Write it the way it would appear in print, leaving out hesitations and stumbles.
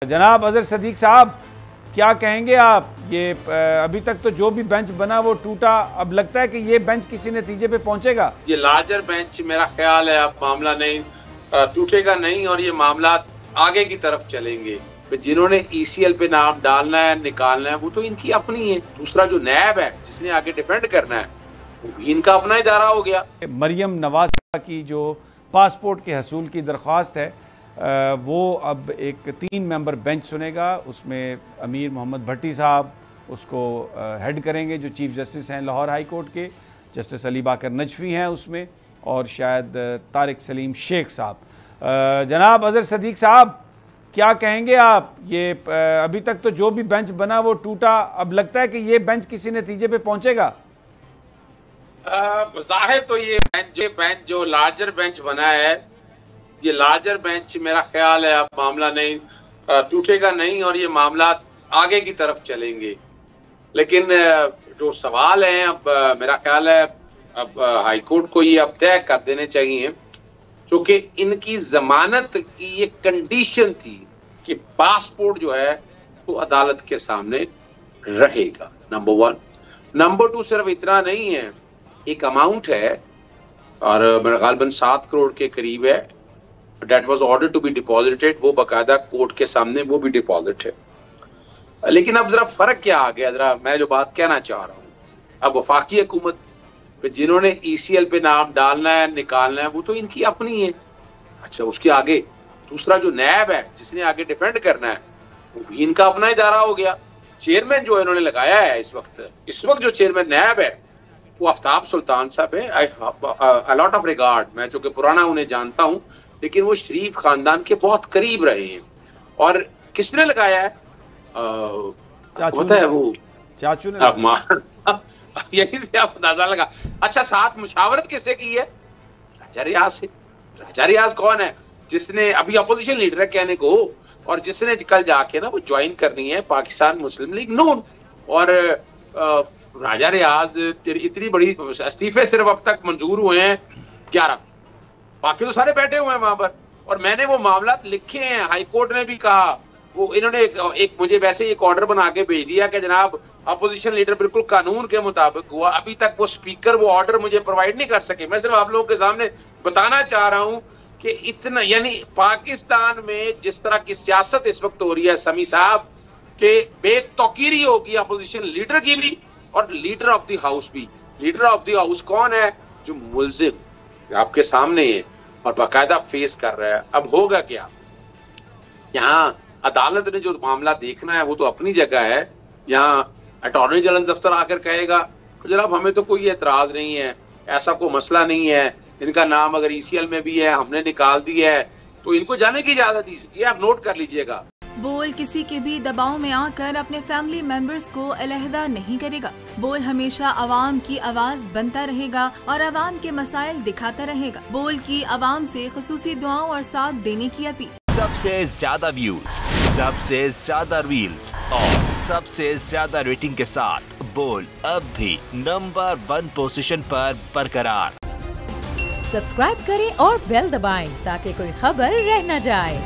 जनाब अजहर सदीक साहब, क्या कहेंगे आप? ये अभी तक तो जो भी बेंच बना वो टूटा, अब लगता है कि ये बेंच किसी नतीजे पे पहुंचेगा? ये लार्जर बेंच मेरा ख्याल है अब मामला नहीं टूटेगा नहीं और ये मामला आगे की तरफ चलेंगे। जिन्होंने ईसीएल पे नाम डालना है निकालना है वो तो इनकी अपनी है। दूसरा जो नैब है जिसने आगे डिफेंड करना है वो भी इनका अपना इदारा हो गया। मरियम नवाज की जो पासपोर्ट के हसूल की दरख्वास्त है वो अब एक 3 मेंबर बेंच सुनेगा। उसमें अमीर मोहम्मद भट्टी साहब उसको हेड करेंगे जो चीफ़ जस्टिस हैं लाहौर हाई कोर्ट के। जस्टिस अली बाकर नजफी हैं उसमें और शायद तारिक सलीम शेख साहब। जनाब अजहर सदीक साहब, क्या कहेंगे आप? ये अभी तक तो जो भी बेंच बना वो टूटा, अब लगता है कि ये बेंच किसी नतीजे पे पहुंचेगा? जाहिर तो ये बेंच जो लार्जर बेंच बना है, ये लार्जर बेंच मेरा ख्याल है अब मामला नहीं टूटेगा नहीं और ये मामला आगे की तरफ चलेंगे। लेकिन जो सवाल हैं अब मेरा ख्याल है अब हाई कोर्ट को ये अब तय कर देने चाहिए, क्योंकि इनकी जमानत की ये कंडीशन थी कि पासपोर्ट जो है वो अदालत के सामने रहेगा, नंबर 1। नंबर 2 सिर्फ इतना नहीं है, एक अमाउंट है और मेरा गालबन 7 करोड़ के करीब है, that was order to be deposited, वो बाकायदा कोर्ट के सामने वो भी डिपॉजिट है। लेकिन अब जरा फर्क क्या आ गया, जरा मैं जो बात कहना चाह रहा हूँ, अब वफाकी हुकूमत जिन्होंने ईसीएल पे नाम डालना है निकालना है वो तो इनकी अपनी है। अच्छा, उसके आगे दूसरा जो नैब है जिसने आगे डिफेंड करना है वो भी इनका अपना इदारा हो गया। चेयरमैन जो इन्होंने लगाया है इस वक्त जो चेयरमैन नैब है वो आफ्ताब सुल्तान साहब है। आई लॉट ऑफ रिगार्ड, मैं चूंकि पुराना उन्हें जानता हूँ, लेकिन वो शरीफ खानदान के बहुत करीब रहे हैं। और किसने लगाया है? पता है वो चाचू ने। यही से आप अंदाजा लगा। अच्छा, साथ मुशावरत किससे की है? राजा रियाज से। राजा रियाज कौन है? जिसने अभी अपोजिशन लीडर है कहने को, और जिसने कल जाके ना वो ज्वाइन करनी है पाकिस्तान मुस्लिम लीग नून। और राजा रियाज इतनी बड़ी इस्तीफे सिर्फ अब तक मंजूर हुए हैं 11, बाकी तो सारे बैठे हुए हैं वहां पर। और मैंने वो मामला लिखे हैं, हाई कोर्ट ने भी कहा, वो इन्होंने एक मुझे वैसे एक ऑर्डर बना के भेज दिया कि जनाब अपोजिशन लीडर बिल्कुल कानून के मुताबिक हुआ। अभी तक वो स्पीकर वो ऑर्डर मुझे प्रोवाइड नहीं कर सके। मैं सिर्फ आप लोगों के सामने बताना चाह रहा हूं कि इतना, यानी पाकिस्तान में जिस तरह की सियासत इस वक्त हो रही है समी साहब, के बेतौकीरी होगी अपोजिशन लीडर की भी और लीडर ऑफ द हाउस भी। लीडर ऑफ द हाउस कौन है? जो मुल्जिम आपके सामने है और बाकायदा फेस कर रहा है। अब होगा क्या? यहाँ अदालत ने जो मामला देखना है वो तो अपनी जगह है। यहाँ अटॉर्नी जनरल दफ्तर आकर कहेगा जनाब हमें तो कोई एतराज नहीं है, ऐसा कोई मसला नहीं है, इनका नाम अगर ईसीएल में भी है हमने निकाल दिया है तो इनको जाने की इजाजत दीजिए। ये आप नोट कर लीजिएगा। बोल किसी के भी दबाव में आकर अपने फैमिली मेंबर्स को अलहदा नहीं करेगा। बोल हमेशा आवाम की आवाज बनता रहेगा और आवाम के मसाइल दिखाता रहेगा। बोल की आवाम से खुसूसी दुआओं और साथ देने की अपील। सबसे ज्यादा व्यूज, सबसे ज्यादा रील्स और सबसे ज्यादा रेटिंग के साथ बोल अब भी नंबर 1 पोजीशन पर बरकरार। सब्सक्राइब करें और बेल दबाएं ताकि कोई खबर रह न जाए।